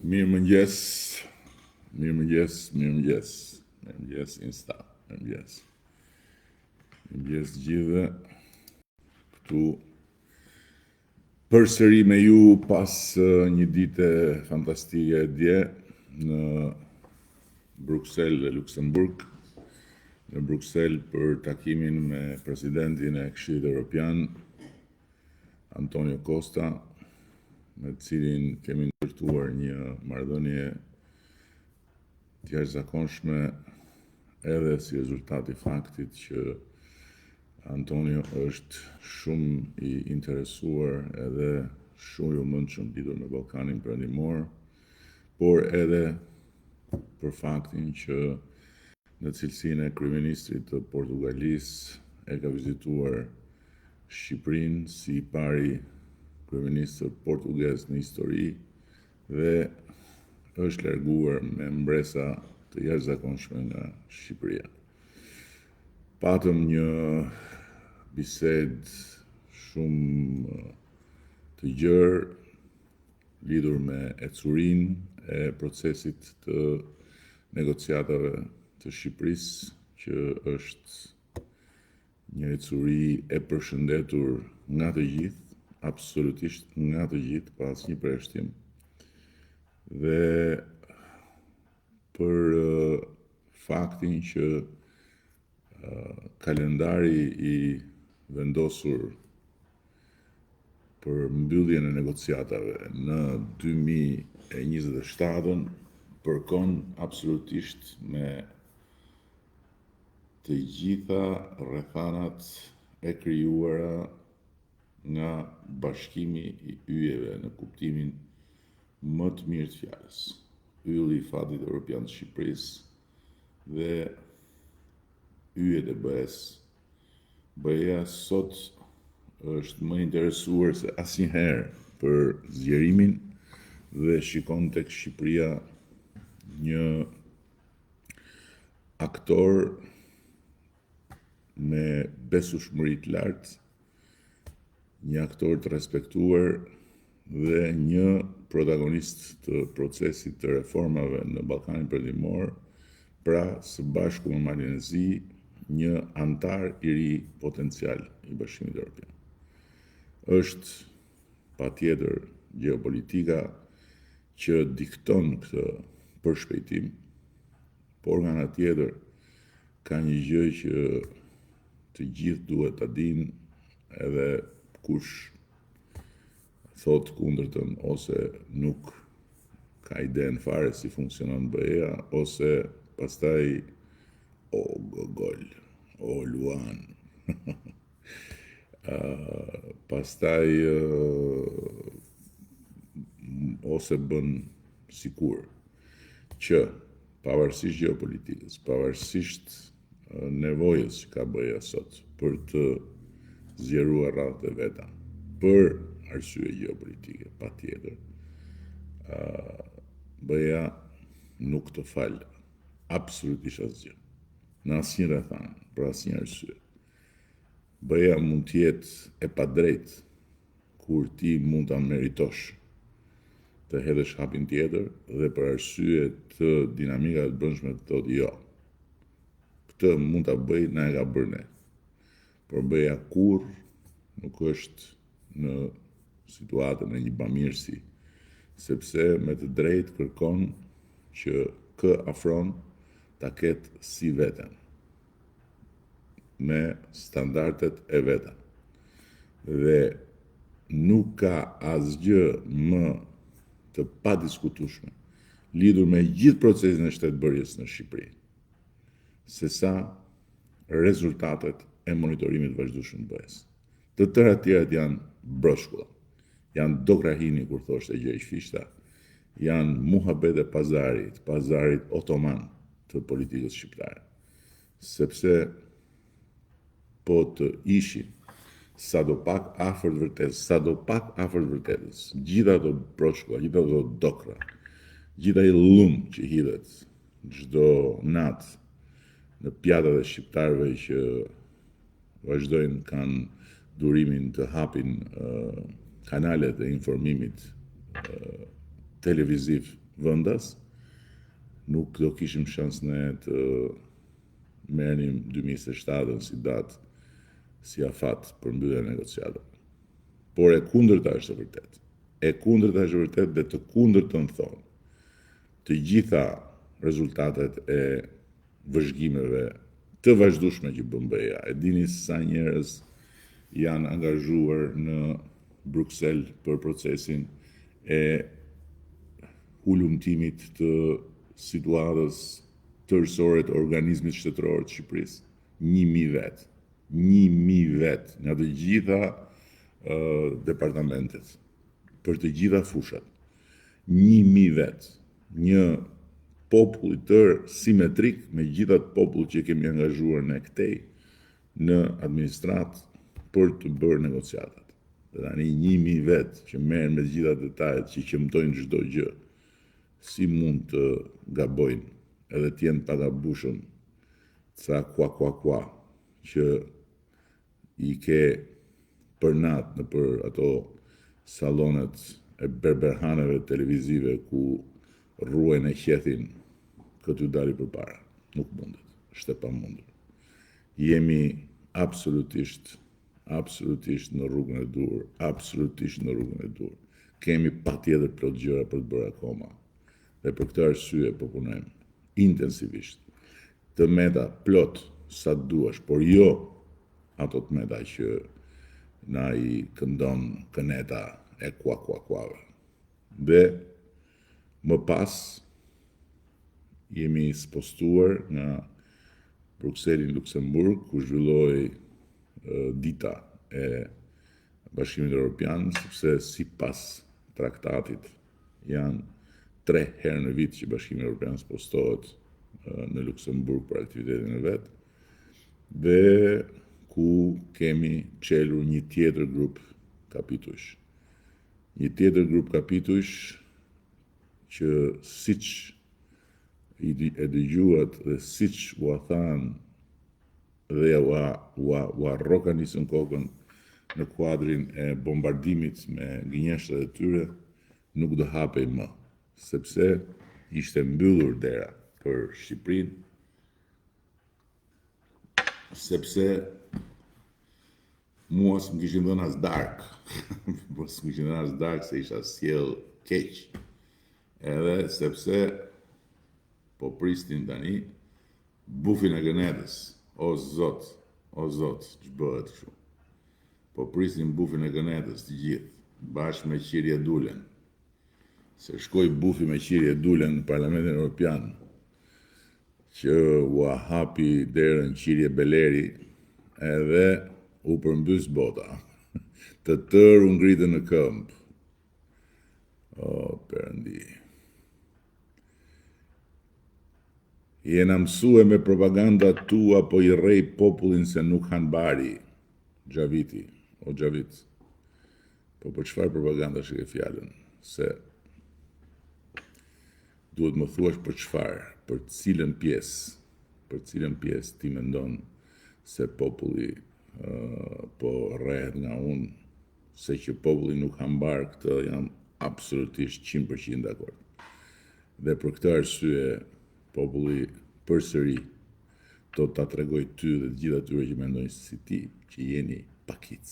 Mirëmëngjes, Insta, mirëmëngjes gjithëve, këtu përsëri me ju pas një dite fantastike dje në Bruxelles dhe Luksemburg, në Bruxelles për takimin me presidentin e Këshillit Evropian, Antonio Costa, me cilin kemi ndërtuar një marrëdhënie të jashtëzakonshme edhe si rezultat i faktit që Antonio është shumë i interesuar edhe shumë i umëndshëm lidhur me Ballkanin Perëndimor, por edhe për faktin që në cilësinë e kryeministrit të Portugalisë e ka vizituar Shqipërinë si i pari kryeministër portugez në histori dhe është larguar me mbresa të jashtëzakonshme nga Shqipëria. Patëm një bisedë shumë të gjerë lidhur me ecurinë e procesit të negociatave të Shqipërisë, që është një ecuri e përshëndetur nga të gjithë, absolutisht nga të gjithë, pa asnjë përjashtim. Dhe për faktin që kalendari i vendosur për mbylljen e negociatave në 2027 përkon absolutisht me të gjitha rrethanat e krijuara nga bashkimi i yjeve në kuptimin më të mirë të fjalës. Ylli i fatit evropian të Shqipërisë dhe yjet e BE-s. BE-ja sot është më interesuar se asnjëherë për zgjerimin dhe shikon tek Shqipëria një aktor me besueshmëri të lartë, një aktor të respektuar dhe një protagonist të procesit të reformave në Ballkanin Perëndimor, pra së bashku me Malezi, një antar i ri potencial i Bashkimit Evropian. Është patjetër gjeopolitika që dikton këtë përshpejtim, por nga ana tjetër ka një gjë që të gjithë duhet ta dinë, edhe kush thot kundërtën ose nuk ka iden fare si funksionon BE-ja, ose pastaj o Gogol, o Luan, pastaj ose bën sikur që pavarësisht gjeopolitikës, pavarësisht nevojës që ka BE-ja sot për të zgjeruar rradhët e veta, për arsye gjeopolitike, patjetër, BE-ja nuk të fal absolutisht asgjë, në asnjë rrethan, për asnjë arsye. BE-ja mund të jetë e padrejtë kur ti mund ta meritosh të hedhësh hapin tjetër dhe për arsye të dinamikave të brendshme të thotë jo. Këtë mund ta bëj, na e ka bërë ne. Por BE-ja kurrë nuk është në situatën e një bamirësi, sepse me të drejtë kërkon që kë afron ta ketë si veten, me standardet e veta. Dhe nuk ka asgjë më të padiskutueshme lidhur me gjithë procesin e shtetbërjes në Shqipëri, se sa rezultatet e monitorimit vazhdueshëm të BE-s. Të tëra tjerat janë broshkulla, janë dokrahini kur thoshte Gjergj Fishta, janë muhabete pazarit otoman të politikës shqiptare. Sepse po të ishin sadopak afër të vërtetës, gjitha ato broshkulla, gjitha ato dokra, gjitha ai llum që hidhet çdo natë në pjatat e shqiptarëve që vazhdojnë kanë durimin të hapin kanalet e informimit televiziv vendas, nuk do kishim shans ne të merrnim 2027 si datë si afat për mbylljen e negociatave. Por e kundërta është e vërtet. E kundërta është e vërtet dhe të kundërtën thonë. Të gjitha rezultatet e vëzhgimeve të vazhdueshme që bën BE-ja. E dini sa njerëz janë angazhuar në Bruksel për procesin e ulumtimit të situatës tërësore të organizmit shtetëror të Shqipërisë. 1000 vetë. 1000 vetë nga të gjitha departamentet, për të gjitha fushat. 1000 vetë. Një popull i tërë simetrik me gjithat popull që kemi angazhuar ne këtej në administratë për të bërë negociatat. Dhe tani 1000 vetë që merren me gjitha detajet që qëmtojnë çdo gjë, si mund të gabojnë edhe të jenë pagabushëm ca kua që i ke për natë në për ato salonet e berberhaneve televizive ku ruajnë e qethin këtë dali për para. Nuk mundet, është e pamundur. Jemi absolutisht në rrugën e dur, absolutisht në rrugën e dur. Kemi patjetër plot gjëra për të bërë akoma. Dhe për këtë arsye po punojmë intensivisht. Të meta plot sa të duash, por jo ato të meta që na i këndon këneta e kuave. Dhe më pas jemi spostuar nga Brukseli në Luksemburg, ku zhvilloi dita e Bashkimit Evropian, sepse sipas traktatit janë 3 herë në vit që Bashkimi Evropian spostohet në Luksemburg për aktivitetin e vet, dhe ku kemi çelur një tjetër grup kapitush. Një tjetër grup kapitush që siç e dëgjuat dhe siç u than dhe u arrokanisën kokën në kuadrin e bombardimit me gënjeshtrat e tyre, nuk do hapej më, sepse ishte mbyllur dera për Shqipërinë, sepse mua s'm kishin dhënë as dark, s'm kishin dhënë as dark se isha sjell keq, edhe sepse po pristin tani bufin e gënetës, o zot, që bëhet kështu. Po pristin bufin e gënetës të gjithë, bashkë me Qirje Dulen. Se shkoi bufi me Qirje Dulen në Parlamentin Evropian, që u hapi derën Qirje Beleri, edhe u përmbys bota. Të tërë u ngritën në këmbë. O, Perëndi. Jena mësue me propaganda tua, po i rrej popullin se nuk han bari. Xhaviti, o Xhavit. Po për çfarë propaganda shike fjalën? Se duhet më thuash për çfarë, për cilën pjesë ti mendon se populli po rrehet nga unë, se që populli nuk han bar, këtë jam absolutisht 100% dakord. Dhe për këtë arsye populli përsëri do ta tregoj ty dhe të gjithë atyre që mendojnë si ti, që jeni pakic.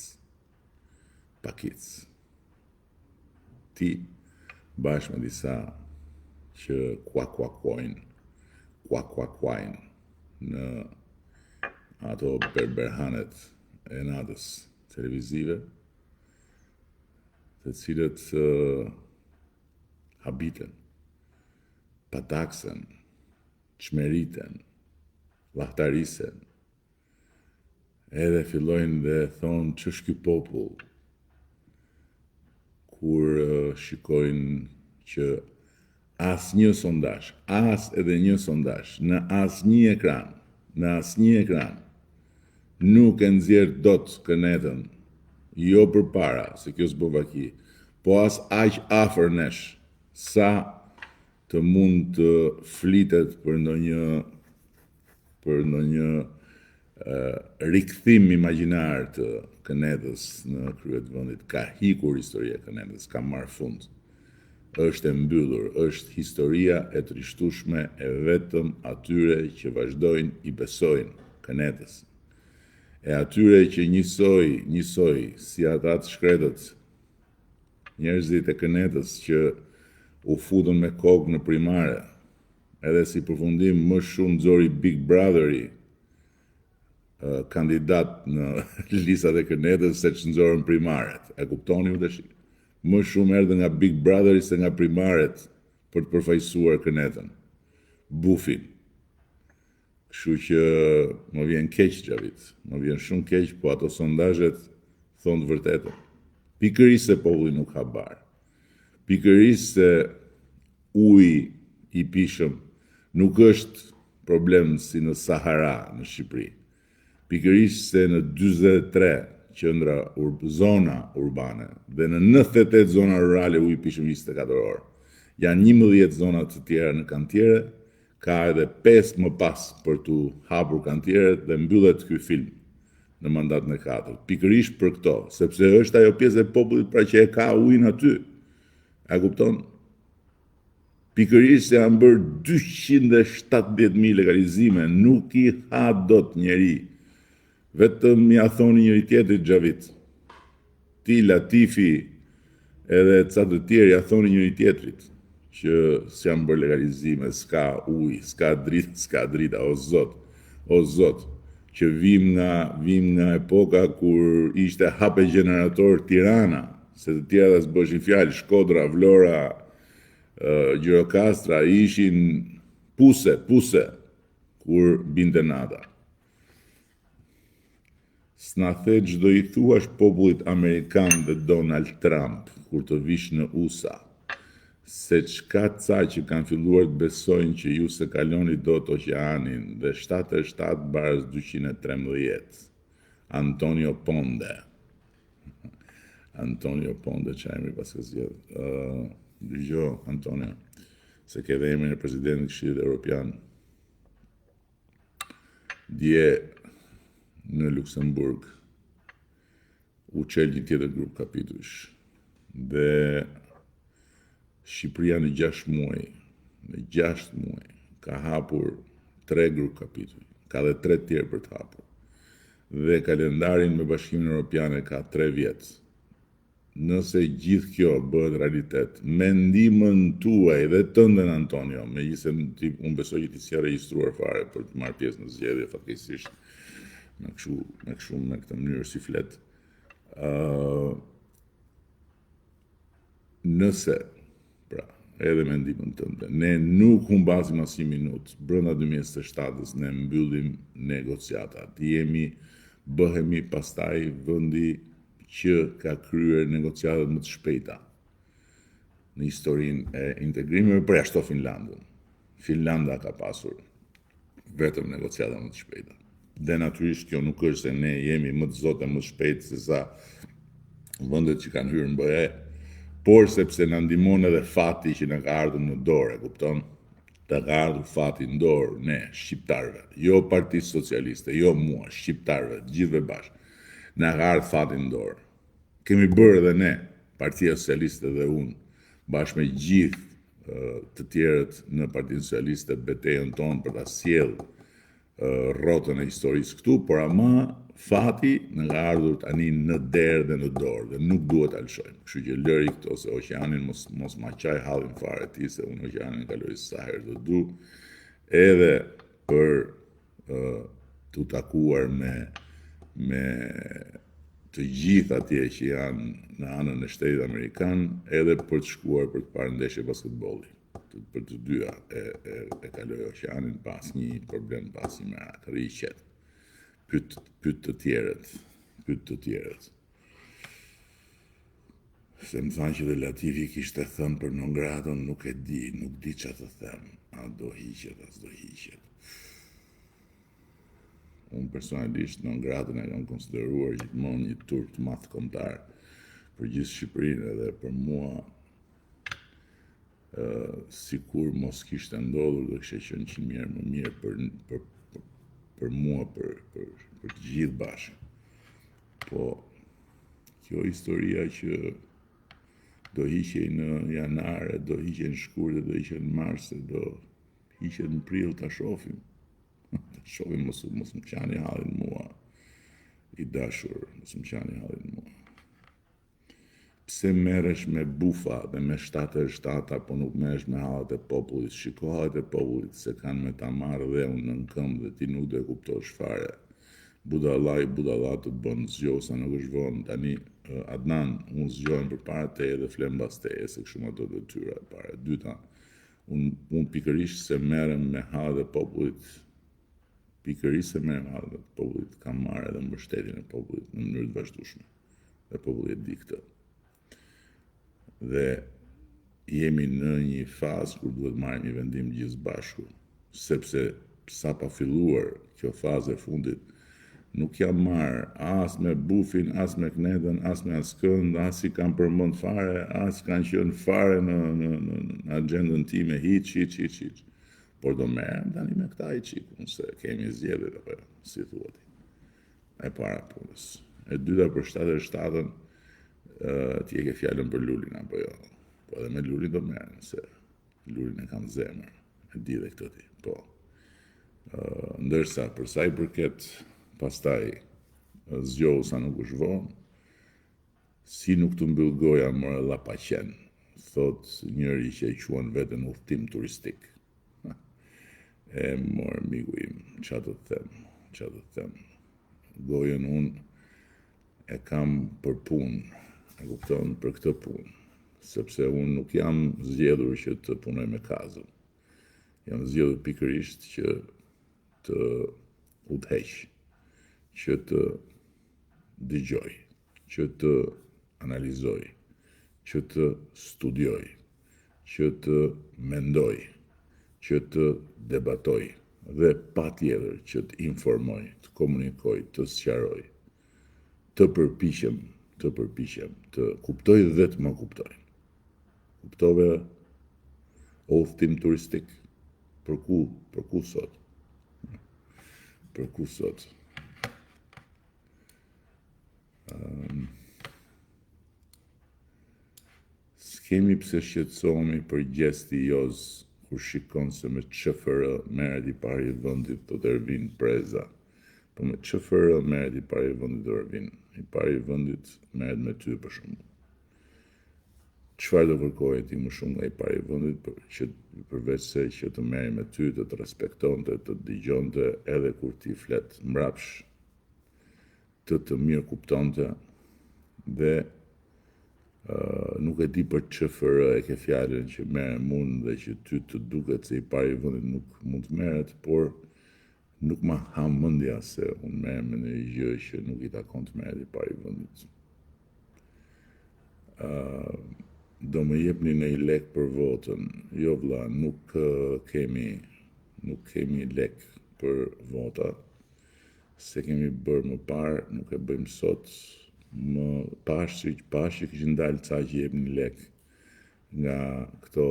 Ti bashkë me disa që kuakojnë në ato berberhanet e natës televizive, të cilët habiten, pataksen, çmeriten, llahtarisen, edhe fillojnë dhe thonë ç'është ky popull, kur shikojnë që asnjë sondazh, as edhe një sondazh, në asnjë ekran, nuk e nxjerr dot kënetën, jo përpara, se kjo s'bë vaki, po as aq afër nesh, sa të mund të flitet për ndonjë rikthim imagjinar të kënetës në krye të vendit. Ka hikur historia e kënetës, ka marrë fund. është e mbyllur, është historia e trishtueshme e vetëm atyre që vazhdojnë i besojnë Kënetës. E atyre që njësoj si ata të shkretët, njerëzit e Kënetës që u futën me kokë në primare, edhe si përfundim më shumë nxori Big Brotheri kandidat në listat e Kënetës se që nxorën primaret. E kuptoni u tash? Më shumë erdhe nga Big Brotheri se nga primaret për të përfaqësuar Kënetën. Bufin. Kështu që më vjen keq Xhavit, më vjen shumë keq, po ato sondazhet thonë të vërtetën. Pikërisht se populli nuk ka barë. Pikërisht se uji i pishëm nuk është problem si në Sahara në Shqipëri. Pikërisht se në 43 qendra zona urbane dhe në 98 zona rurale uji i pishëm 24 orë. Janë 11 zona të tjera në kantiere, ka edhe 5 më pas për të hapur kantieret dhe mbyllet ky film në mandatën e 4. Pikërisht për këto, sepse është ajo pjesë e popullit pra që e ka ujin aty. A kupton? Pikërisht se janë bërë 270.000 legalizime, nuk i ha dot njeri. Vetëm ja thoni njëri tjetrit Xhavit. Ti Latifi edhe ca të tjerë ja thoni njëri tjetrit që s'janë bërë legalizime, s'ka ujë, s'ka drita, o zot, që vim nga epoka kur ishte hape generator Tirana, se të tjera dhe s'bëshin fjalë, Shkodra, Vlora, Gjirokastra, ishin puse, kur binte nata. S'na the çdo i thuash popullit Amerikan dhe Donald Trump, kur të vish në USA, se çka ca që kanë filluar të besojnë që ju se kaloni dot oqeanin dhe 77 baraz 213. Antonio Ponde, që emri pas ka zgjedh. Dëgjoj Antonio, se ke dhe emrin e presidentit të Këshillit Evropian. Dje në Luksemburg u çel një tjetër grup kapitush dhe Shqipëria në 6 muaj ka hapur 3 grup kapituj, ka dhe 3 tjerë për të hapur. Dhe kalendarin me Bashkimin Evropian ka 3 vjet. Nëse gjithë kjo bëhet realitet, me ndihmën tuaj dhe tënden Antonio, megjithëse unë besoj që ti si regjistruar fare për të marrë pjesë në zgjedhje, fatkeqësisht me këtë mënyrë si flet. Nëse pra, edhe me ndihmën tënde, ne nuk humbasim as një minutë, brenda 2027-s ne mbyllim negociatat. Bëhemi pastaj vendi që ka kryer negociatat më të shpejta në historinë e integrimeve përjashto Finlandën. Finlanda ka pasur vetëm negociata më të shpejta. Dhe natyrisht kjo nuk është se ne jemi më të zotë e më të shpejtë se sa vendet që kanë hyrë në BE, por sepse na ndihmon edhe fati që na ka ardhur në dorë, e kupton? Ta ka ardhur fati në dorë ne shqiptarëve, jo Partisë Socialiste, jo mua, shqiptarëve, gjithëve bashkë. Na ka ardhur fati në dorë. Kemi bërë edhe ne, Partia Socialiste dhe unë, bashkë me gjithë të tjerët në Partinë Socialiste, betejën tonë për ta sjellë rrotën e historisë këtu, por ama fati në ka ardhur tani në derë dhe në dorë dhe nuk duhet ta lëshojmë. Kështu që lëri këto se oqeanin mos ma qaj hallin fare ti se unë oqeanin kaloj sa herë do du, edhe për të takuar me të gjithë atje që janë në anën e Shtetit Amerikan, edhe për të shkuar për të parë ndeshje basketbolli. Për të dyja e kaloj oqeanin pas një problem, pas një merat, rriqet. Pyet të tjerët. Se më thanë që dhe Latifi kishte thënë për Nongratën, nuk di që të them. A do hiqet, as do hiqet. Unë personalisht Nongratën e kam konsideruar gjithmonë një turp të madh kombëtar për gjithë Shqipërinë edhe për mua, sikur mos kishte ndodhur dhe kishte qenë 100 herë më mirë për mua, për të gjithë bashkë. Po, kjo historia që do hiqej në janar, do hiqej në shkurt, do hiqej në mars, do hiqej në prill, ta shohim. Ta shohim, mos më qani hallin mua, i dashur, mos më qani hallin mua. Pse merresh me bufa dhe me 77, po nuk merresh me hallet e popullit? Shiko hallet e popullit se kanë me ta marrë dhe unë në këmbë dhe ti nuk do e kuptosh fare. Budallaj të bën zgjosa nuk është vonë. Tani Adnan, unë zgjohem përpara teje dhe flem mbas teje, se kështu ato detyra e para. Dyta, unë pikërisht se merrem me hallet e popullit, kam marrë edhe mbështetjen e popullit në mënyrë të vazhdueshme. Dhe populli e di këtë. Dhe jemi në një fazë kur duhet marrim një vendim gjithë bashku, sepse sa pa filluar kjo fazë e fundit, nuk jam marrë as me Bufin, as me Knedën, as me askënd, as i kam përmend fare, as kanë qenë fare në agendën time, hiç. Por do merrem tani me këta hiçikun, se kemi zgjedhjet apo si thuhet. E para punës. E dyta për 77-ën, ti e ke fjalën për Lulin apo jo? Po edhe me Lulin do merrem, se Lulin e kam zemër. E di dhe këtë ti, po. Ndërsa për sa i përket pastaj zgjohusa nuk është vonë, si nuk të mbyll goja more lla pa qenë, thot njëri që e quan veten udhtim turistik. E more miku im, çfarë të them. Gojën unë e kam për punë, e kupton, për këtë punë, sepse unë nuk jam zgjedhur që të punoj me kazën. Jam zgjedhur pikërisht që të udhëheq, që të dëgjoj, që të analizoj, që të studioj, që të mendoj, që të debatoj dhe patjetër që të informoj, të komunikoj, të sqaroj, të përpiqem, të kuptoj dhe të më kuptojnë. Kuptove udhtim turistik? Për ku sot? Për ku sot? S'kemi pse shqetësohemi për gjesti Joz kur shikon se me QFR merret i pari i vendit do të Ervin Preza. Po me QFR merret i pari i vendit do Ervin. I pari i vendit merret me ty për shembull. Çfarë do kërkoje ti më shumë nga i pari i vendit që përveç se që të merri me ty, të respektonte, të dëgjonte edhe kur ti flet mbrapsh, të mirë kuptonte dhe nuk e di për QFR e ke fjalën që merrem unë dhe që ty të duket se i pari i vendit nuk mund të merret, por nuk ma ha mendja se unë merrem me një gjë që nuk i takon të merret i pari i vendit. Do më jepni në i lek për votën. Jo vlla, nuk kemi lek për vota, se kemi bërë më parë, nuk e bëjmë sot, më pashë që kishin dalë ca që jepni lek nga këto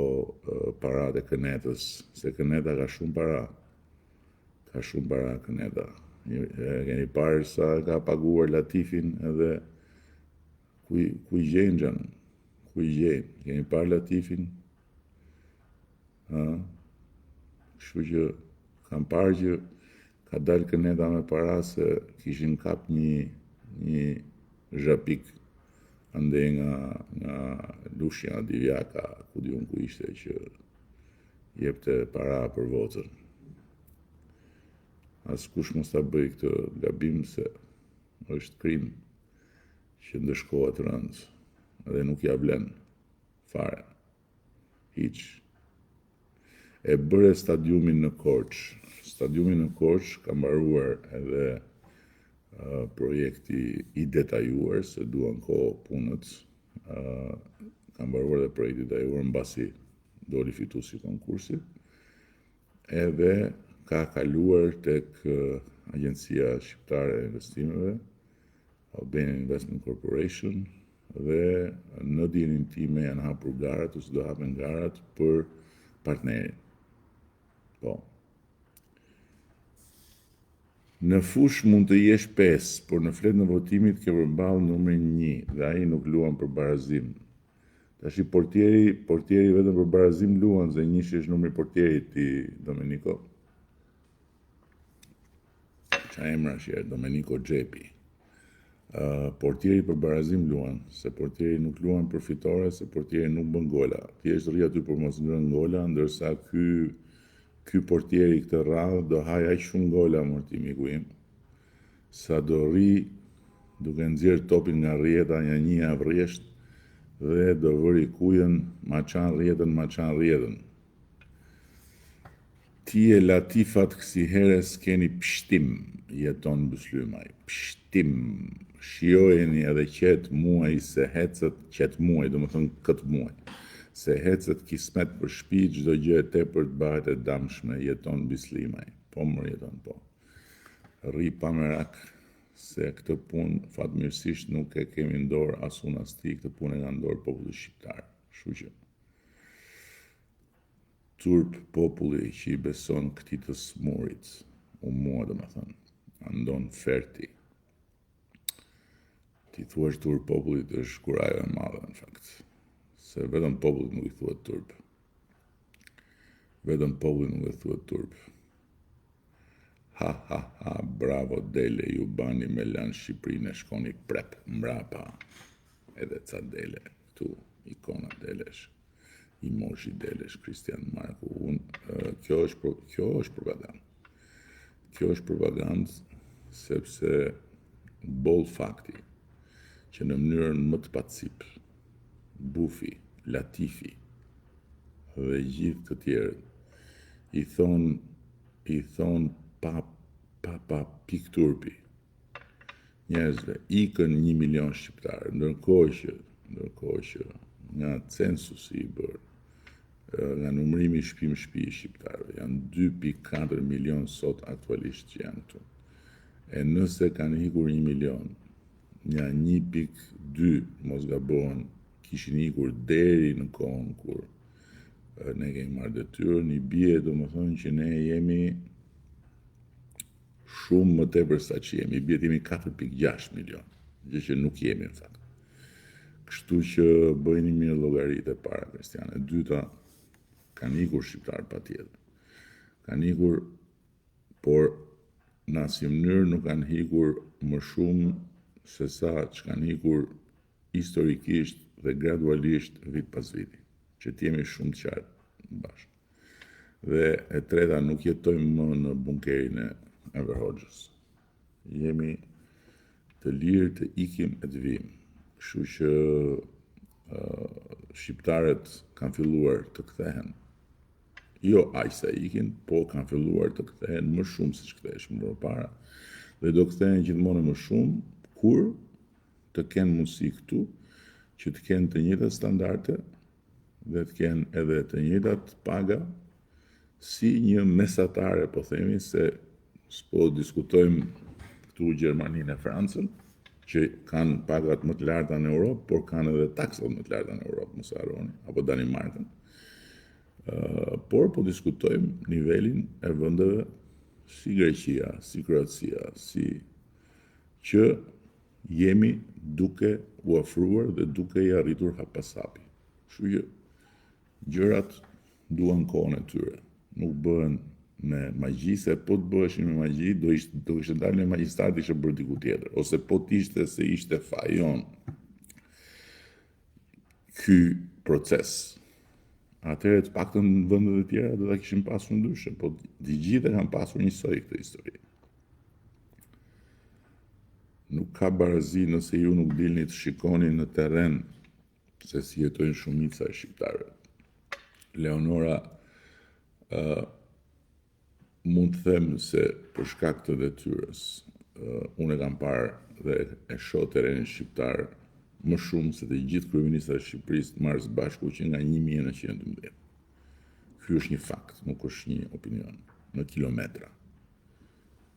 parat e Kënetës, se Këneta ka shumë para. Ka shumë para Këneta. Keni parë sa ka paguar Latifin edhe ku i gjenxhan. Keni parë Latifin? Kështu që kam parë që ka dalë Këneta me para se kishin kap një zhapik andej nga Lushja Divjaka, ku diun ku ishte që jepte para për votën. Askush mos ta bëj këtë gabim se është krim që ndëshkohet rënd dhe nuk ja vlen fare. Hiç. E bëre stadiumin në Korç. Stadiumi në Korç ka mbaruar edhe projekti i detajuar, se duan kohë punët. Ka mbaruar edhe projekti i detajuar mbasi doli fituesi i konkursit. Edhe ka kaluar tek Agjencia Shqiptare e Investimeve, Albanian Investment Corporation, dhe në dijenin time janë hapur garat ose do hapen garat për partnerin. Po. Në fush mund të jesh 5, por në flet në votimit ke përballë numrin 1 dhe ai nuk luan për barazim. Tash portieri vetëm për barazim luan, se njësh është numri portierit ti Domenico. Qa emra është Domenico Gjepi. Portieri për barazim luan, se portieri nuk luan për fitore, se portieri nuk bën gola. Thjesht rri aty për mos bën gola, ndërsa ky portieri këtë radhë do haj aq shumë gola miku im, sa do rri duke nxjerr topin nga rrjeta një avrjesht dhe do vëri kujën maçan rrjetën. Ti e latifat kësi herës keni pshtim, jeton Byslymaj. Pshtim, shijojeni edhe qetë muaj se hecët, qetë muaj, do më thënë këtë muaj, se hecët kismet për shpi, çdo gjë e tepër të bëhet e damshme, jeton Byslymaj. Po më jeton, po. Rri pa merak, se këtë punë fatmirësisht nuk e kemi ndorë as unë as ti, këtë punë e ka ndorë populli shqiptar. Kështu që turp populli që i beson këtij të smurit, mua do më thënë, andon ferti. Ti thuash turp popullit është kurajo e madhe, në fakt. Se vetëm popullit nuk i thuat turp. Vetëm popullit nuk i thuat turp. Ha, bravo dele, ju bani me lanë Shqipërinë, e shkoni prep, mbrapa. Edhe ca dele, këtu, ikona delesh. I moshi delesh, Kristian Marku. Kjo është propagandë. Kjo është propagandë sepse boll fakti që në mënyrën më të pacip, Bufi, Latifi dhe gjithë të tjerët i thon pa pik turpi njerëzve, ikën 1 milion shqiptarë, ndërkohë që nga censusi i bërë, nga numrimi shtëpi shqiptarëve, janë 2.4 milion sot aktualisht që janë këtu. E nëse kanë ikur 1 milion, nga 1.2, mos gabohen, kishin ikur deri në kohën kur ne kemi marrë detyrën, i bie domethënë që ne jemi shumë më tepër sa që jemi, i bie jemi 4.6 milion, gjë që nuk jemi në fakt. Kështu që bëjni mirë llogaritë e para, Kristian. E dyta, kanë ikur shqiptar patjetër. Kanë ikur, por në asnjë mënyrë nuk kanë ikur më shumë se sa që kanë ikur historikisht dhe gradualisht vit pas viti, që t'jemi shumë të qartë bashkë. Dhe e treta, nuk jetojmë më në bunkerin e Enver Hoxhës. Jemi të lirë të ikim e të vim. Kështu që shqiptarët kanë filluar të kthehen. Jo aq sa ikin, po kanë filluar të kthehen më shumë se ç'ktheheshin më parë. Dhe do kthehen gjithmonë më shumë kur të kenë mundësi këtu që të kenë të njëjtat standarde dhe të kenë edhe të njëjtat paga si një mesatare, po themi, se s'po diskutojmë këtu Gjermaninë e Francën, që kanë pagat më të larta në Europë, por kanë edhe taksat më të larta në Europë, mos e harroni, apo Danimarkën. Por po diskutojmë nivelin e vendeve si Greqia, si Kroacia, që jemi duke u ofruar dhe duke i arritur hap pas hapi. Kështu që gjërat duan kohën e tyre, nuk bëhen me magji, se po të bëheshin me magji, do ishte dalë me magjistrat, ishte bërë diku tjetër, ose po t'ishte se ishte fajon ky proces. Atëherë të paktën në vendet e tjera do ta kishin pasur ndryshe, po të gjithë kanë pasur njësoj këtë histori. Nuk ka barazi nëse ju nuk dilni të shikoni në terren se si jetojnë shumica e shqiptarëve. Leonora, mund të them se për shkak të detyrës, unë e kam parë dhe e shoh terrenin shqiptar më shumë se të gjithë kryeministrat e Shqipërisë marrës bashku që nga 1912. Ky është një fakt, nuk është një opinion, në kilometra.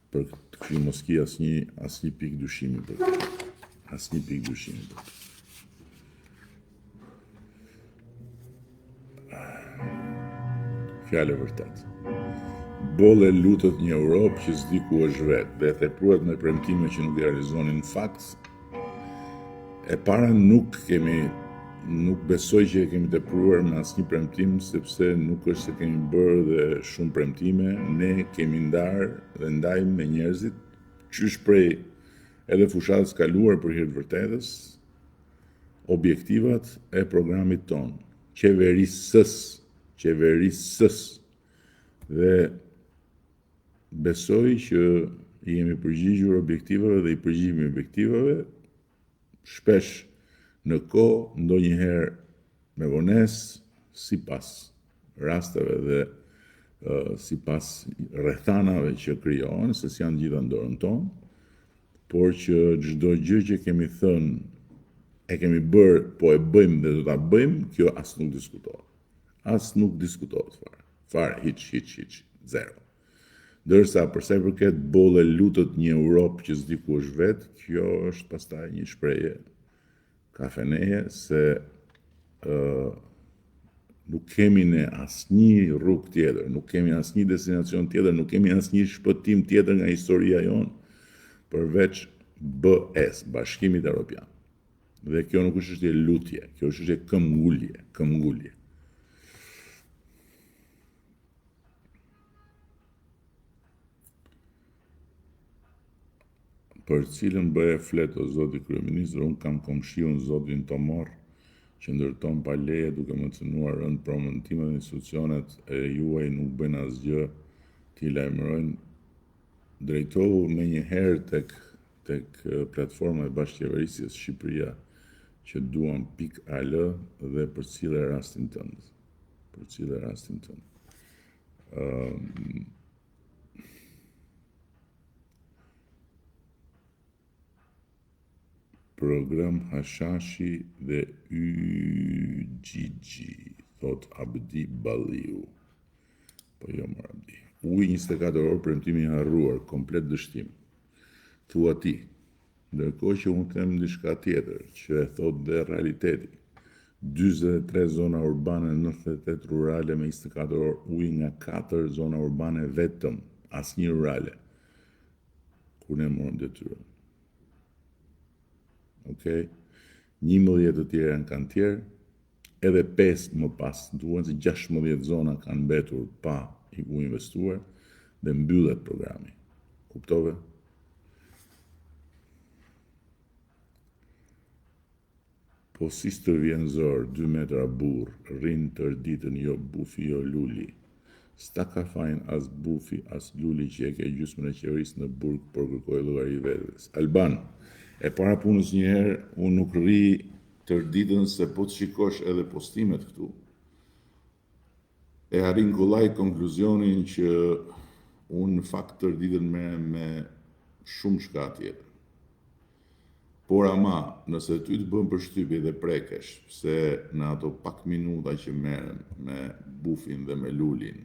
Për këtë mos ki asnjë pikë dyshimi për këtë. Asnjë pikë dyshimi për këtë. Fjalë e vërtetë. Bolle lutet një Europë që s'di ku është vetë dhe tepruhet me premtime që nuk i realizonin në fakt. E para nuk kemi nuk besoj që e kemi tepruar me asnjë premtim, sepse nuk është se kemi bërë dhe shumë premtime, ne kemi ndarë dhe ndajmë me njerëzit, qysh prej edhe fushatës kaluar për hir të vërtetës, objektivat e programit ton, qeverisës. Dhe besoj që i jemi përgjigjur objektivave dhe i përgjigjemi objektivave shpesh në kohë, ndonjëherë me vonesë, sipas rasteve dhe sipas rrethanave që krijohen, se janë gjitha në dorën tonë, por që çdo gjë që kemi thënë e kemi bërë, po e bëjmë dhe do ta bëjmë, kjo as nuk diskutohet. As nuk diskutohet fare. Fare, hiç, zero. Ndërsa përsa i përket bolle lutët një Europë që s'di ku është vetë, kjo është pastaj një shprehje kafeneje se nuk kemi ne asnjë rrugë tjetër, nuk kemi asnjë destinacion tjetër, nuk kemi asnjë shpëtim tjetër nga historia jonë përveç BE-s, Bashkimit Evropian. Dhe kjo nuk është çështje lutje, kjo është çështje këmbgulje. Për cilën bëje flet o zoti kryeministër, unë kam komshiun zotin Tomor, që ndërton pa leje duke më cënuar rënd promëntimet dhe institucionet e juaj nuk bëjnë asgjë, t'i lajmërojnë. Drejtohu me një herë tek platforma e bashkëqeverisjes Shqipëria që duan .al dhe përcille rastin tënd. Program Hashashi dhe YGG, thot Abdi Balliu. Po jo më Abdi. Uj 24 orë premtimi i harruar, komplet dështim. Thua ti, ndërkohë që unë them diçka tjetër, që e thot dhe realiteti. 43 zona urbane, 98 rurale me 24 orë ujë nga 4 zona urbane vetëm, asnjë rurale. Kur ne morëm detyrën. Okay? 11 të tjera në kantier, edhe 5 më pas, duhen se 16 zona kanë mbetur pa u investuar dhe mbyllet programi. Kuptove? Po si të vjen zor, 2 metra burr, rrin tër ditën jo bufi jo luli. S'ta ka fajin as bufi as luli që e ke gjysmën e qeverisë në burg, por kërkoj llogari vetes. Alban, e para punës njëherë, unë nuk rri tër ditën se po të shikosh edhe postimet këtu, e arrin kollaj konkluzionin që unë në fakt tër ditën me shumë shka tjetër. Por ama, nëse ty të bën përshtypje dhe prekesh, se në ato pak minuta që merrem me bufin dhe me lulin,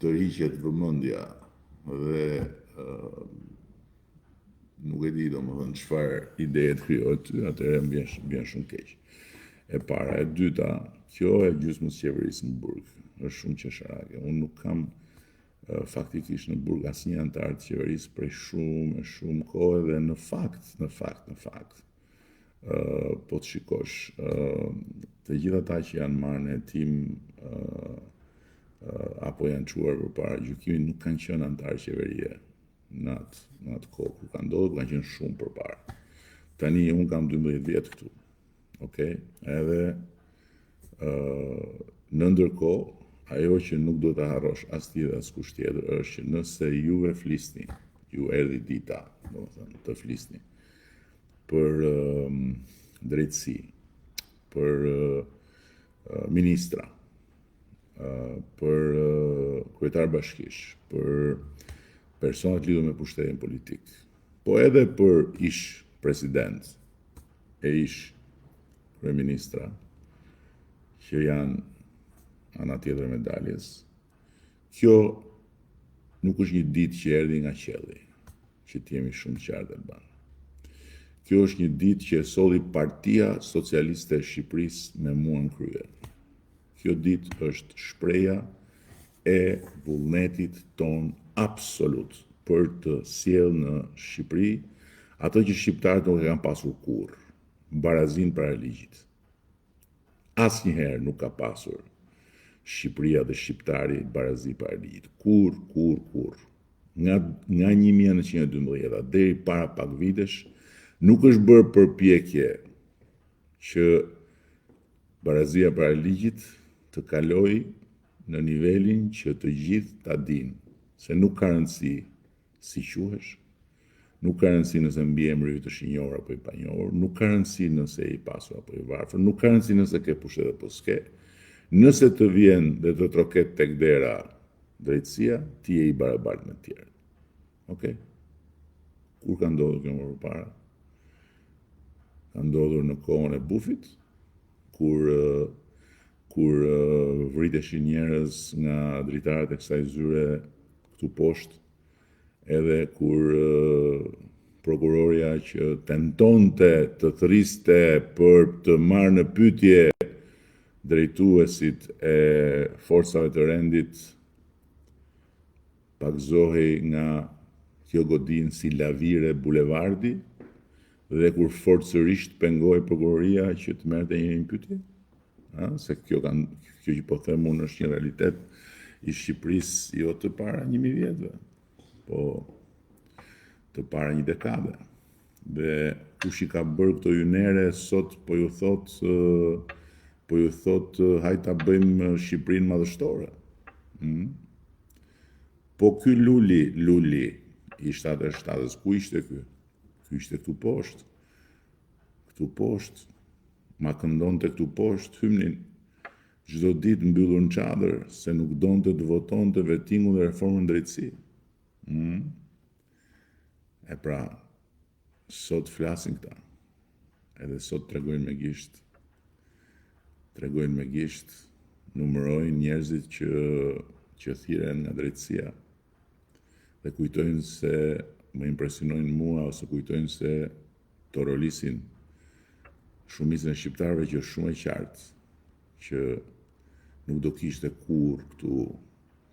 të hiqet vëmendja dhe nuk e di domethënë çfarë ide të krijohet ty, atëherë mbien shumë keq. E para, e dyta, kjo e gjysmës qeverisë në burg është shumë qesharake. Unë nuk kam faktikisht në burg asnjë antar të qeverisë prej shumë kohë dhe në fakt, po të shikosh, të gjitha ata që janë marrë në hetim apo janë çuar përpara gjykimit nuk kanë qenë antar qeverie në atë kohë kur kanë ndodhur, kanë qenë shumë përpara. Tani unë kam 12 vjet këtu. Okay? Edhe në ndërkohë, ajo që nuk do të harrosh as ti dhe as kush tjetër është që nëse juve flisni, ju erdhi dita, domethënë, të flisni për drejtësi, për ministra, për kryetar bashkish, për personat lidhur me pushtetin politik, po edhe për ish president e ish kryeministra që janë ana tjetër e medaljes. Kjo nuk është një ditë që erdhi nga qielli, që t'jemi shumë qartë Alban. Kjo është një ditë që e solli Partia Socialiste e Shqipërisë me mua në krye. Kjo ditë është shpreha e vullnetit ton absolut për të sjellë në Shqipëri Ato që shqiptarët nuk e kanë pasur kurrë, barazin para ligjit. Asnjëherë nuk ka pasur Shqipëria dhe shqiptari barazi para ligjit. Kur. Nga 1912 deri para pak vitesh, nuk është bërë përpjekje që barazia para ligjit të kaloj në nivelin që të gjithë ta dinë, se nuk ka rëndësi si quhesh, nuk ka rëndësi nëse mbi emri yt është i njohur apo i panjohur, nuk ka rëndësi nëse i pasur apo i varfër, nuk ka rëndësi nëse ke pushtet apo s'ke. Nëse të vjen dhe të troket tek dera drejtësia, ti je i barabartë me të tjerët. Okej? Kur ka ndodhur kjo më përpara? Ka ndodhur në kohën e Bufit, kur vriteshin njerëz nga dritarët e kësaj zyre këtu poshtë, edhe kur prokuroria që tentonte të thriste për të marrë në pyetje drejtuesit e forcave të rendit pagzohej nga kjo godinë si lavire bulevardi, dhe kur forcërisht pengoi prokuroria që të merrte një pyetje, se kjo që po them unë është një realitet i Shqipërisë jo të para 1000 vjetëve, po të para një dekade. Dhe kush i ka bërë këto hynere sot po ju thot hajde ta bëjmë Shqipërinë madhështore. Po ky Luli i 77-s, ku ishte ky? Ky ishte këtu poshtë. Këtu poshtë. Ma këndonte këtu poshtë hymnin. Çdo ditë mbyllur në çadër se nuk donte të votonte vetingun dhe reformën drejtësi. E pra, sot flasin këta. Edhe sot tregojnë me gisht, numërojnë njerëzit që thirren nga drejtësia dhe kujtojnë se më impresionojnë mua ose kujtojnë se torolisin shumicën e shqiptarëve që është shumë e qartë që nuk do kishte kurrë këtu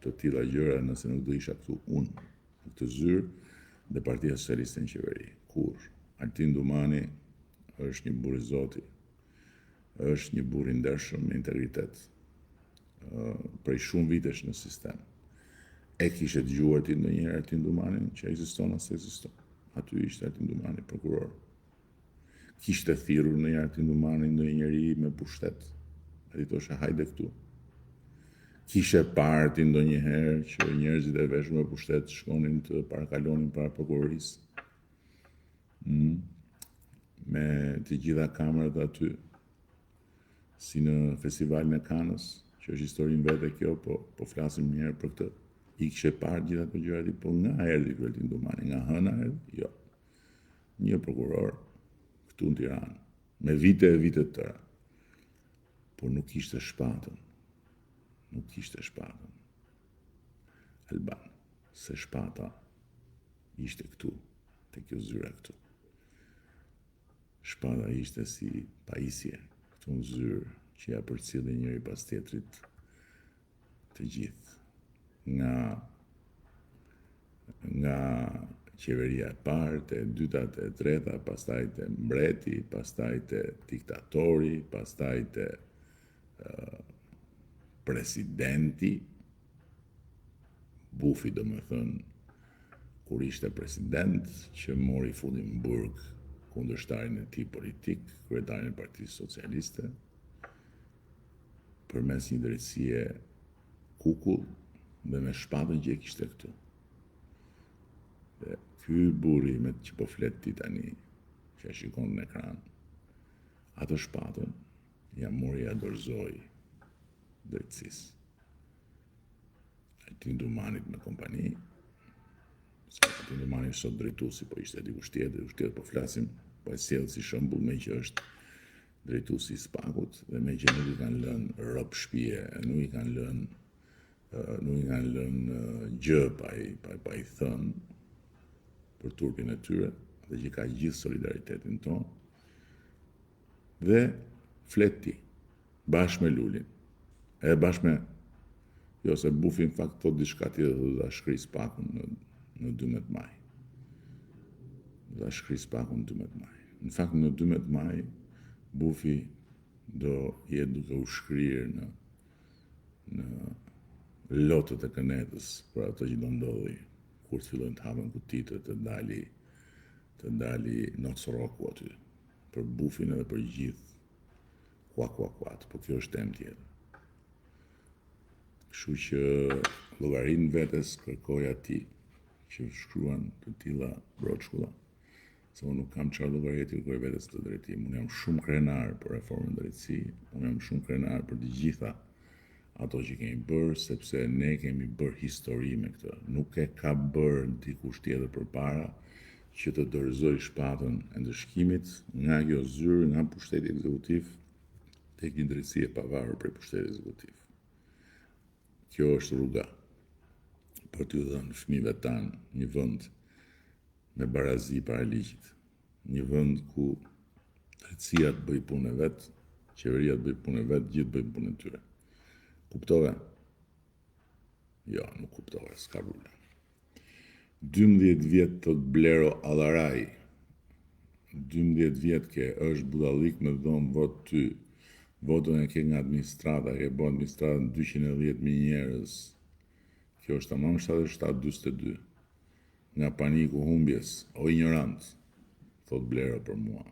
të tilla gjëra nëse nuk do isha këtu unë në këtë zyrë dhe Partia Socialiste në qeveri. Kurrë. Altin Dumani është një burr i Zotit, është një burr i ndershëm me integritet, prej shumë vitesh në sistem. E kishe dëgjuar ti ndonjëherë Altin Dumanin që ekziston as ekziston? Aty ishte Altin Dumani prokuror. Kishte thirrur ndonjëherë Altin Dumani ndonjë njeri me pushtet? Ai thoshe hajde këtu. Kishe parë ti ndonjëherë që njerëzit e veshur me pushtet shkonin të parakalonin para prokurorisë? Me të gjitha kamerat aty, si në festivalin e Kanës, që është historinë vete kjo, po flasim një herë për këtë. I kishe parë gjitha këto gjëra ti, po nga erdhi ky Altin Dumani? Nga hëna erdhi? Jo. Një prokuror këtu në Tiranë, me vite e vite të tëra, por nuk kishte shpatën. Nuk kishte shpatën. Alban, se shpata ishte këtu, te kjo zyra këtu. Shpata ishte si pajisje këtu në zyrë që ja përcjellin njëri pas tjetrit të gjithë. Nga qeveria e parë, te dyta, te treta, pastaj te mbreti, pastaj te diktatori, pastaj te presidenti, Bufi do me thënë, kur ishte president, që mori fundin në burg kundërshtarin e tij politik, kryetarin e Partisë Socialiste, përmes një drejtësie kukull dhe me shpatën që e kishte këtu. Dhe ky burri me që po flet ti tani, që e shikon në ekran, atë shpatën ja mori ja dorëzoi drejtësisë. Altin Dumanit me kompani, se Altin Dumani sot drejtuesi, po ishte dikush tjetër, po flasim, po e sjell si shembull me që është drejtuesi i Spakut dhe me që nuk i kanë lënë rob shtëpie, nuk i kanë lënë gjë pa i thënë për turpin e tyre, dhe që ka gjithë solidaritetin tonë, dhe fleti, bashkë me Lulin, edhe bashkë me, jo se Bufi në fakt thot diçka tjetër dhe da shkri Spakun në 12 maj. dhe shkris paku në 12 maj. Në fakt në 12 maj, bufi do jetë duke u shkrirë në lotët e kënetës për ato që do ndodhi kur të fillojnë të hapen kutitë të dali Noc Roku aty. Për bufin edhe për gjithë kuat, po kjo është temë tjetër. Kështu që llogarinë vetes kërkoj atij që shkruan të tilla broçkulla, se unë nuk kam çfarë llogarie të kërkoj vetes të drejtim. Unë jam shumë krenar për reformën drejtësi, unë jam shumë krenar për të gjitha ato që kemi bërë, sepse ne kemi bërë histori me këtë. Nuk e ka bërë dikush tjetër përpara që të dorëzoj shpatën e ndëshkimit nga kjo zyrë, nga pushteti ekzekutiv tek një drejtësi e pavarur prej pushtetit ekzekutiv. Kjo është rruga për t'ju dhënë fëmijëve tanë një vend me barazi para ligjit, një vend ku drejtësia të bëj punën e vet, qeveria të bëj punën e vet, gjithë bëjnë punën e tyre. Kuptove? Jo, nuk kuptove, s'ka problem. 12 vjet thot Blero Allaraj, 12 vjet ke është budallik me dhomë vot ty, votën e ke nga administrata, ke bo administrata në 210.000 njerëz, kjo është tamam 77-42, nga paniku humbjes, o ignorant, thot Blero për mua.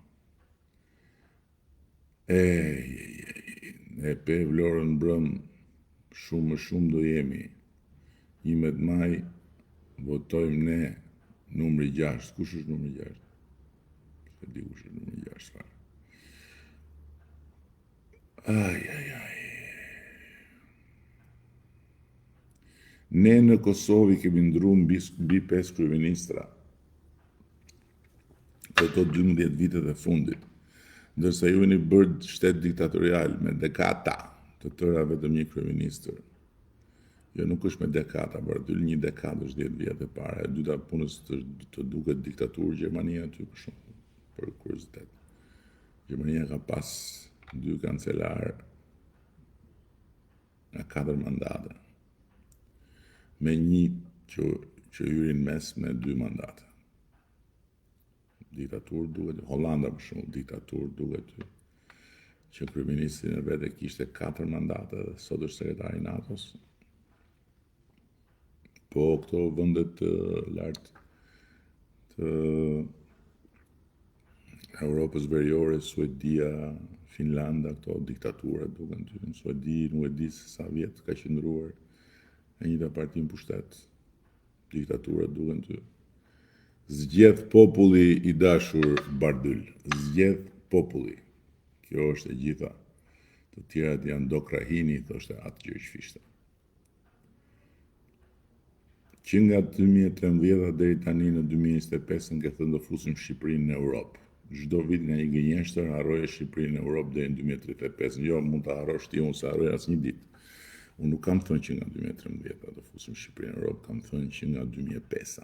E pe Vlorën brëm, shumë më shumë do jemi. 11 maj, votojmë ne, numri 6. Kush është numri 6? Se di kush është numri 6 fare. Ne në Kosovë kemi ndru mbi 5 kryeministra këto 12 vitet e fundit, ndërsa ju jeni bërë shtet diktatorial me dekata, të tëra vetëm një kryeministër. Jo, nuk është me dekata, për aty një dekatë është 10 vjet e para, e dyta punës të duket diktaturë Gjermania aty për shumë, për kuriozitet. Gjermania ka pas 2 kancelarë nga 4 mandate, me një që hyrin mes me 2 mandate. Diktaturë duket, Hollanda për shumë, diktaturë duket që kryeministrin e vetë kishte 4 mandate dhe sot është sekretari i NATO-s. Po këto vendet të lartë të Europës Veriore, Suedia, Finlanda, këto diktatura duken ty. Në Suedi nuk e di se sa vjet ka qëndruar e njëjta parti në pushtet. Diktatura duken ty. Zgjedh populli i dashur Bardyl, zgjedh populli. Kjo është e gjitha. Të tjerat janë do krahini, thoshte atë gjë që fishte. Që nga 2013 deri tani në 2025 ke thënë do fusim Shqipërinë në Europë. Çdo vit nga një gënjeshtër harroje Shqipërinë në Europë deri në 2035. Jo, mund ta harrosh ti, unë se harroj asnjë ditë. Unë nuk kam thënë që nga 2013 do fusim Shqipërinë në Europë, kam thënë që nga 2005,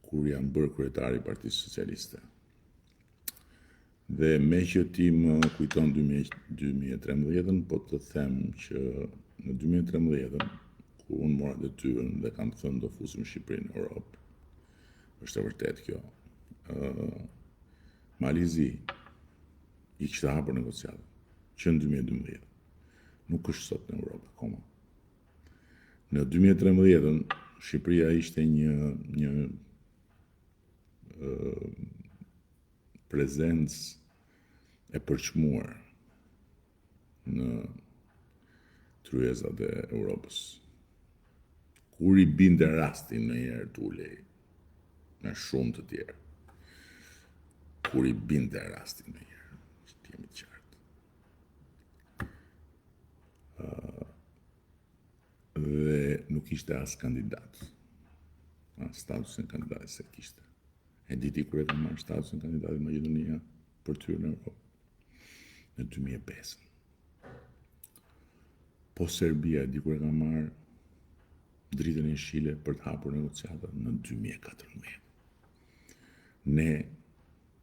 kur jam bërë kryetari i Partisë Socialiste. Dhe me që ti më kujton 2013, po të them që në 2013, ku unë mora detyrën dhe kam thënë do fusim Shqipërinë në Europë, është e vërtet kjo. Malizi i kishte hapur negociatat që në 2012. Nuk është sot në Europë akoma. Në 2013 Shqipëria ishte një prezencë e përçmuar në tryezat e Europës. Kur i binte rasti ndonjëherë të ulej me shumë të tjerë. Kur i binte rasti ndonjëherë, që të jemi të qartë. Dhe nuk ishte as kandidat. Statusin kandidat se kishte. E diti kur e ka marrë statusin kandidatit Maqedonia për të hyrë në Europë. Në 2005. Po Serbia di kur e ka marrë dritën e Shile për të hapur negociatat në 2014. Ne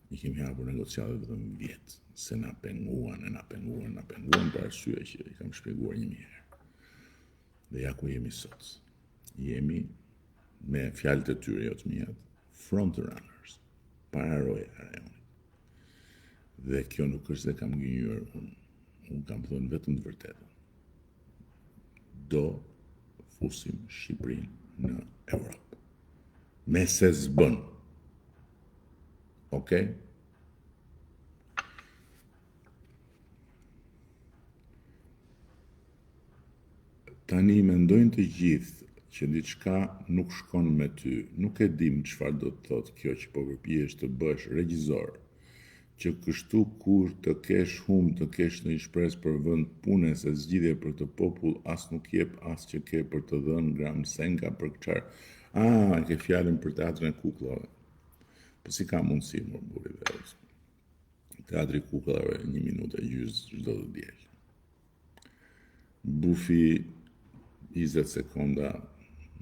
i kemi hapur negociatat vetëm një vjet, se na penguan për arsye që i kam shpjeguar 1000 herë. Dhe ja ku jemi sot. Jemi me fjalët e tyre jo të mia, front runners. para roja rajonit. Dhe kjo nuk është se kam gënjur, unë kam thënë vetëm të vërtetën. Do fusim Shqipërinë në Europë. Me se zbën. Okej? Tani mendojnë të gjithë që diçka nuk shkon me ty, nuk e dim çfarë do të thotë kjo që po përpiqesh të bësh regjizor, që kështu kur të kesh të kesh në shpresë për vend pune se zgjidhje për të popull as nuk jep as që ke për të dhënë gram senga për çfarë. Ke fjalën për teatrin e kukullave. Po si ka mundësi më buri dhe teatri i kukullave 1 minutë e gjys çdo të diel. Bufi 20 sekonda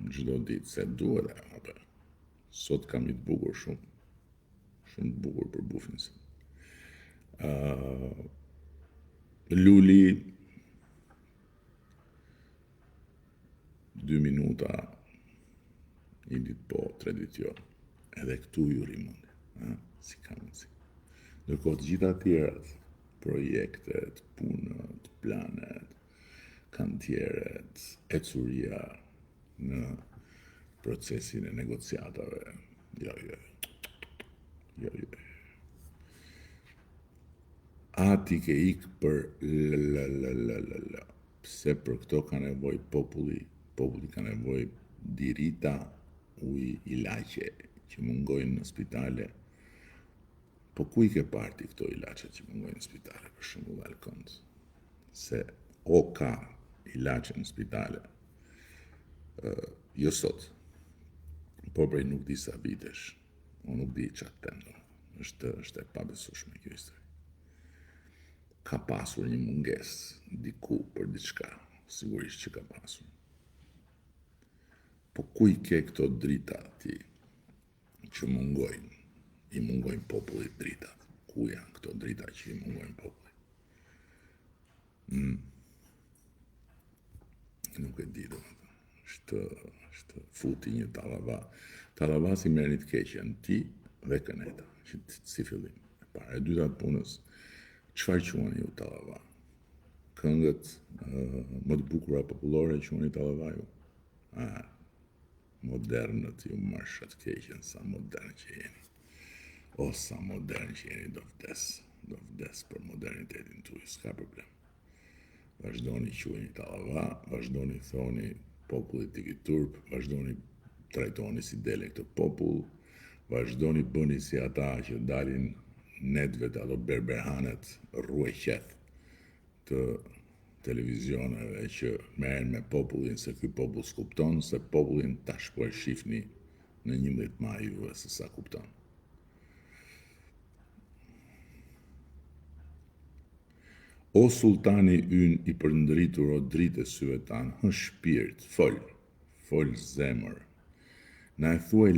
çdo ditë se duhet apo. Sot kam i të bukur shumë të bukur për bufin. Luli 2 minuta, 1 ditë po, 3 ditë jo. Edhe këtu ju rimundi. Si ka mundësi. Ndërkohë të gjitha tjerat, projektet, punët, planet, kantjeret, ecuria në procesin e negociatave. Jo. Ti ke ikë për la. Pse për këto ka nevoj populli ka nevoj dirita, uj, ilaçe që mungojnë në spitale. Po ku I ke parti këto ilaçe që mungojnë në spitale, për shembull Alkond? Se o ka ilaçe në spitale, jo sot, po prej nuk di sa vitesh, o nuk di qatë tendo, është e pabesueshme kjo histori. Ka pasur një mungesë diku për diçka, sigurisht që ka pasur. Po ku I ke këto drita ti që mungojnë? I mungojnë popullit dritat. Ku janë këto drita që I mungojnë popullit? Nuk e di do. Është futi një tallava. Tallava si merrni të keqen ti dhe këneta, që si fillim. Para e dyta punës, çfarë quani ju tallava? Këngët më të bukura popullore quani tallava ju? Modernët ju marshat keqen, sa modern që jeni. O, sa modern që jeni, do vdes për modernitetin tuaj, s'ka problem. Vazhdoni quajini tallava, vazhdoni thoni popullit tiki turp, vazhdoni trajtoni si dele këtë popull, vazhdoni bëni si ata që dalin netvet ato berberhanet rrueqet të televizioneve që merren me popullin se ky popull s'kupton, se popullin tash po e shihni në 11 maj juve se sa kupton. O sultani ynë I përndritur o dritë syve tanë, shpirt, fol zemër. Na e thuaj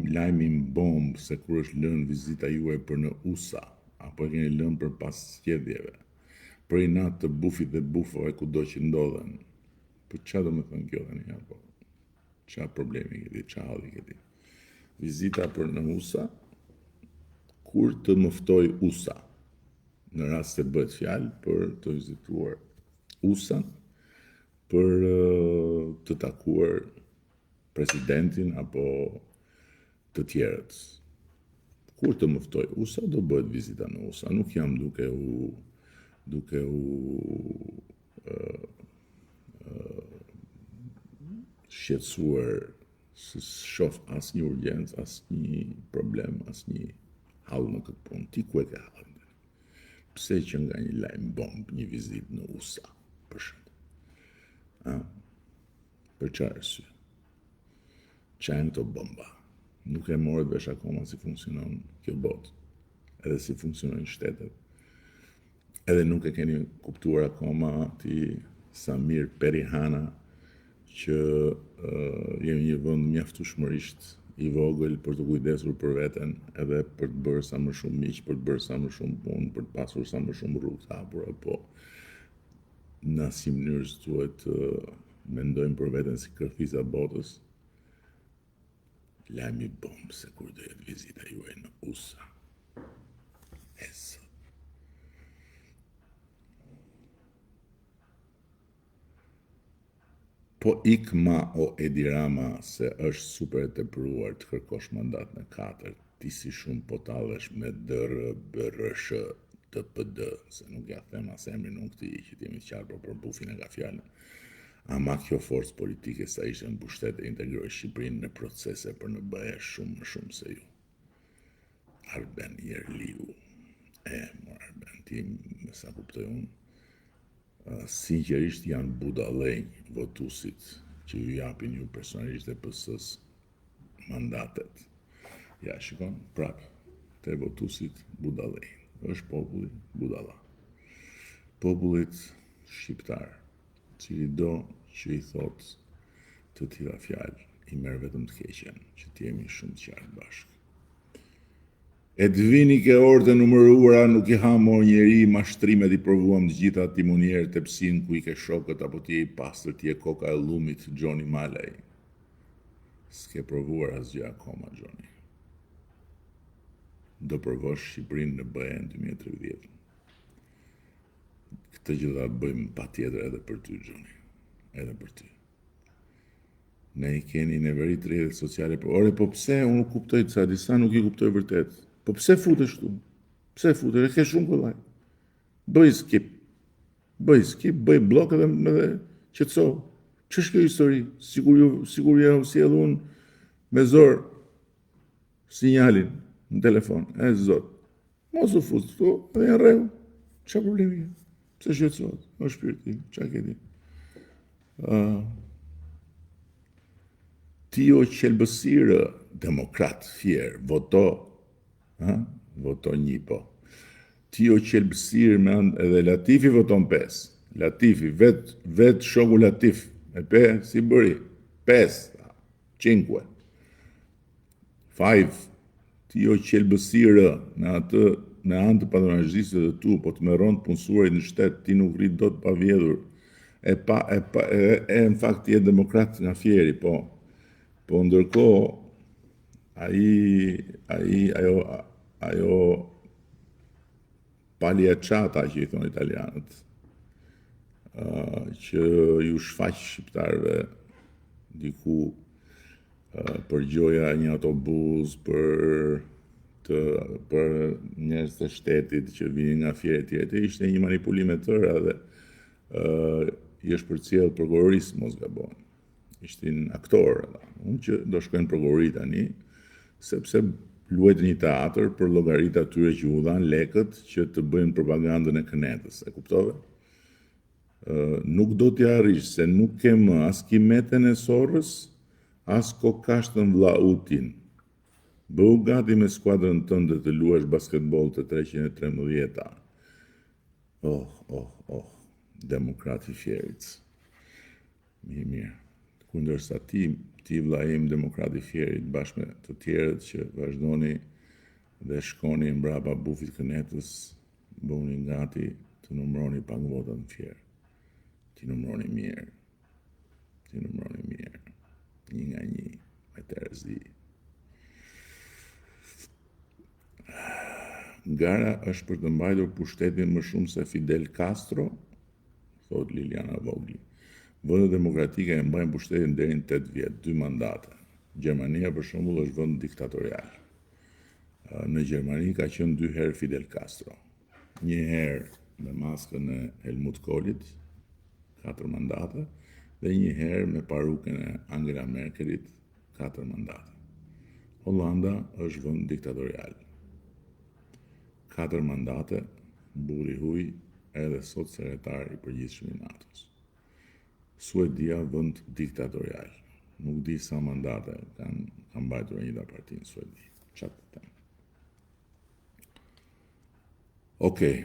lajmin bombë se kur është lënë vizita juaj për në USA, apo e keni lënë për pas zgjedhjeve, për I natë të bufit dhe bufove kudo që ndodhen. Për çfarë do me thënë kjo tani apo? Çfarë problemi këti, çfarë halli këti? Vizita për në USA, kur të më ftoj USA? Në rast se bëhet fjalë për të vizituar USA-n, për të takuar presidentin apo të tjerët. Kur të më ftoj USA, do bëhet vizita në USA. Nuk jam duke u shqetësuar se shoh asnjë urgjencë, asnjë problem, asnjë hall në këtë punë. Ti ku e ke hallin? Pse që nga një lajm bomb, një vizitë në USA, për shembull? Për çfarë arsye? Çfarë janë këto bomba? Nuk e morët vesh akoma si funksionon kjo botë, edhe si funksionojnë shtetet. Edhe nuk e keni kuptuar akoma ti Samir Perihana që jemi një vend mjaftueshmërisht I vogël për të kujdesur për veten, edhe për të bërë sa më shumë miq, për të bërë sa më shumë punë, për të pasur sa më shumë rrugë të hapura, po në asnjë mënyrë s'duhet të mendojmë për veten si kërkisa botës. lajmi bombë se kur do jetë vizita juaj në USA. Po ik ma o Edi Rama se është super e tepruar të kërkosh mandat në 4, ti si shumë po tallesh me DRBRSH TPD, se nuk ja them as emrin unë këti që t'jemi qarë për bufin e ka fjallën. Ama kjo forcë politike sa ishte në pushtet e integroj Shqipërinë në procese për në BE shumë më shumë se ju. Arben Jerliu, Arben, ti me sa kuptoj unë, sinqerisht janë budallënj votusit që ju japin ju personalisht e PS-s mandatet. Ja, shikon, prap, te votusit budallënj. Është populli budalla. Popullit shqiptar, cili do që i thot të tilla fjalë, i merr vetëm të keqen, që t'jemi shumë të qartë bashkë. E të vini ke orë të numëruara, nuk i hamo njeri, mashtrimet i provuam të gjitha timonierë të psin ku i ke shokët, apo ti i pastër ti e koka e lumit, Gjoni Malaj. S'ke provuar asgjë akoma, Gjoni. Do provosh Shqipërinë në BE në 2030. Këtë gjë ta bëjmë patjetër edhe për ty, Gjoni. Edhe për ty. Ne i keni neverit rrjetet sociale, po pse unë nuk kuptoj ca disa nuk i kuptoj vërtet. Po pse futesh tu? Pse futesh? E ke shumë kollaj. Bëj skip, bëj blok edhe qetëso. Ç'është kjo histori? Sigur ja u sjell unë me zor sinjalin në telefon. E zot. Mos u fut këtu, edhe në rregull. Ç'a problemi ka? Pse shqetësohet? O shpirti, ç'a ke ti? Ti o qelbësirë demokrat fier, voto 1 po. Ti o qelbësirë me edhe Latifi voton 5. Latifi, vet shoku Latif, e pe si bëri, 5, 5. Ti o qelbësirë në anë të padronazhisë dhe tu, po të merron të punësuarit në shtet, ti nuk rrit dot pa vjedhur. E në fakt ti je demokrat nga fieri, po ndërkohë ajo pagliacciata që i thonë italianët, që ju shfaq shqiptarëve diku për gjoja një autobus, për njerëz të shtetit që vinin nga fieri tjetër, ishte një manipulim e tëra dhe i është përcjell prokurorisë, mos gabon. Ishtin aktorë, unë që do shkojnë prokurori tani, sepse luajtë një teatr për llogaritë atyre që u dhan lekët që të bëjnë propagandën e kënetës, e kuptove? Nuk do t'ja arrish, se nuk ke më as Kimetën e Sorrës, as Kokashtën Vllautin. Bëu gati me skuadrën tënde të luash basketbol të 313-ta. Demokrati fjerit. Mirë. Kundërsa ti vlla im demokrati fjerit bashkë me të tjerët që vazhdoni dhe shkoni mbrapa bufit kënetës, bëuni gati të numëroni pak vota në fjerë. Ti numëroni mirë. 1 nga 1 me Terezi. Gara është për të mbajtur pushtetin më shumë se Fidel Castro, thot Liliana Vogli. Vendet demokratike e mbajnë pushtetin deri në 8 vjet, 2 mandate. Gjermania për shembull është vend diktatorial. Në Gjermani ka qenë 2 herë Fidel Castro. 1 herë me maskën e Helmut Kohlit, 4 mandate, dhe 1 herë me parukën e Angela Merkelit, 4 mandate. Hollanda është vend diktatorial. 4 mandate, burri huj, edhe sot sekretar i përgjithshëm i NATO-s. Suedia vend diktatorial. Nuk di sa mandate kanë mbajtur e njëjta parti në Suedi. Çfarë të them? Okej.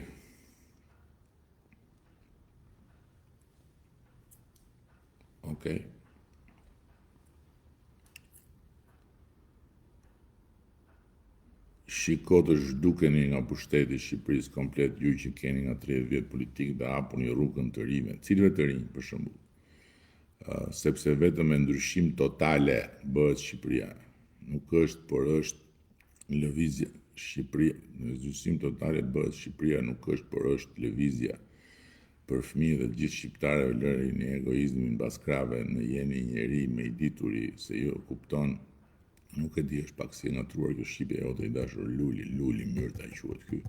Shiko të zhdukeni nga pushteti Shqipërisë komplet, ju që keni nga 30 vjet politikë dhe hapuni rrugën të rive, cilëve të rinj për shembull. Sepse vetëm me ndryshim totale bëhet Shqipëria. nuk është, por është lëvizje. Shqipëria, në zgjysmë totale bëhet Shqipëria nuk është, por është lëvizja për fëmijë dhe gjithë shqiptarëve lëri një egoizmin mbas krave, në jeni njeri me i dituri se jo kupton, nuk e di është pak si natruar kjo shqipje jote i dashur luli myrta i quhet ky.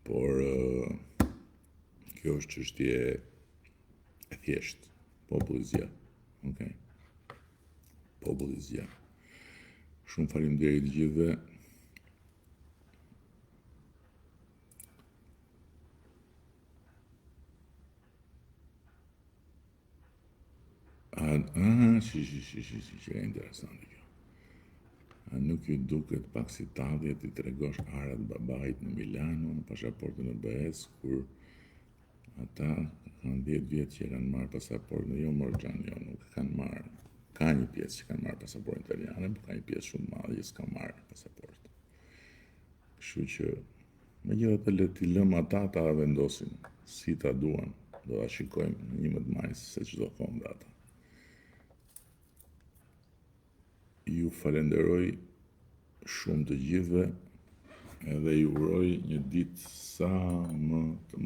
Por kjo është çështje e thjeshtë, populli zgjedh. Okay. Populli zgjedh. Shumë faleminderit të gjithëve. Që e interesante kjo. A nuk ju duket pak si tallje ti tregosh arat babait në Milano në pasaportën e BE-s, kur ata kanë 10 vjet që kanë marrë pasaportën, jo Morxhan, jo, nuk kanë marrë. Ka një pjesë që kanë marrë pasaportën italiane, por ka një pjesë shumë madhe që s'ka marrë pasaportë. Kështu që megjithatë le t'i lëmë ata ta vendosin si ta duan, do ta shikojmë në 11 maj se ç'do thonë ata. Ju falenderoj shumë të gjithëve edhe ju uroj një ditë sa më të